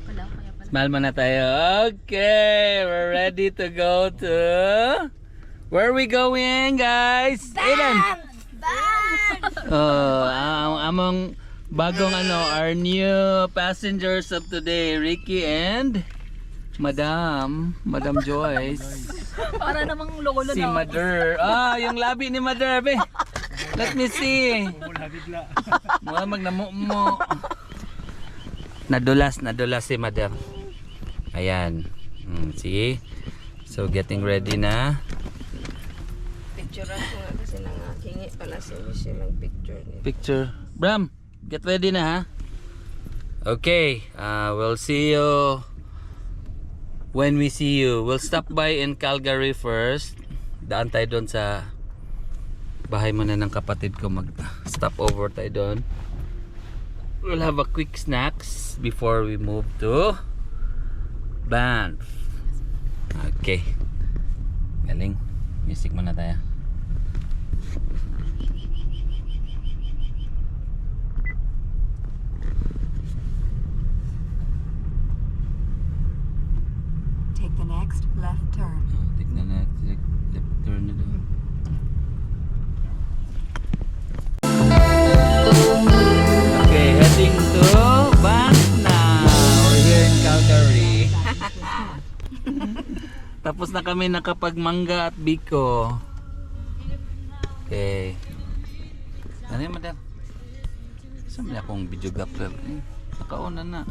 pala, kaya pala. Smile muna tayo. Okay, we're ready to go to... Where are we going, guys? Aiden! Oh, among bagong our new passengers of today, Ricky and Madam Joyce. Para namang lolo Si Mother. Yung labi ni Mother, be. Let me see. Mula magnamumo. Nadulas si Mother. Ayan. See? So getting ready na. Picture ako nga kasi nangakingi pala si Michelle ng picture niya. Picture. Bram, get ready na ha. Okay, we'll see you when we see you. We'll stop by in Calgary first. Daan tayo doon sa bahay muna ng kapatid ko. Mag-stop over tayo doon. We'll have a quick snacks before we move to Banff. Okay. Galing. Music muna tayo. Take the next left turn. Take the next left turn na doon. Okay, heading to Banff now. We're here in Calgary. Tapos na kami nakapagmangga at biko. Okay. Ano yun, madam? Saan mo akong videographer? Nakauna na.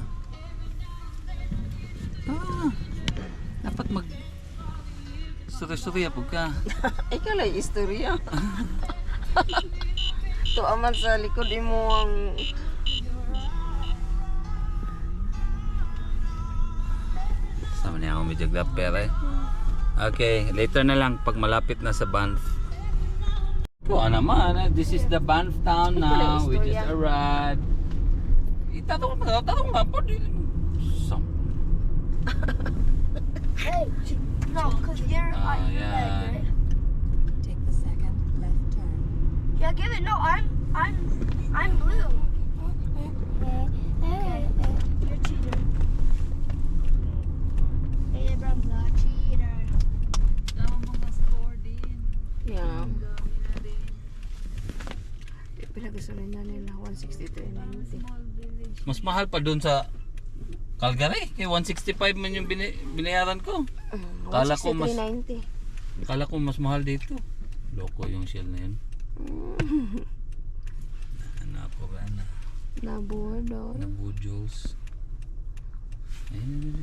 Dapat mag suri-suri po ka. Ikaw lang istorya. Ito aman sa likod mo ang Sama niya akong videographer eh. Okay, later na lang pag malapit na sa Banff. Oo naman, this is the Banff town now. We just arrived. Itatong nga po. Hey, no, cause you're you're red, yeah. right? Take the second left turn. Yeah, give it. No, I'm blue. Okay, you're a cheater. Hey, Bram's a cheater. Mga score din. yeah. Dami na din. Pinag-isunin na nila 163.90. Small village. Mas mahal pa dun sa Calgary. Kaya 165 man yung binayaran ko. Kala ko mas 163.90. Kala ko mas mahal dito. Loko yung shell na yun. Ano po ba na? Nabuhay daw. Nabujos. Ayun.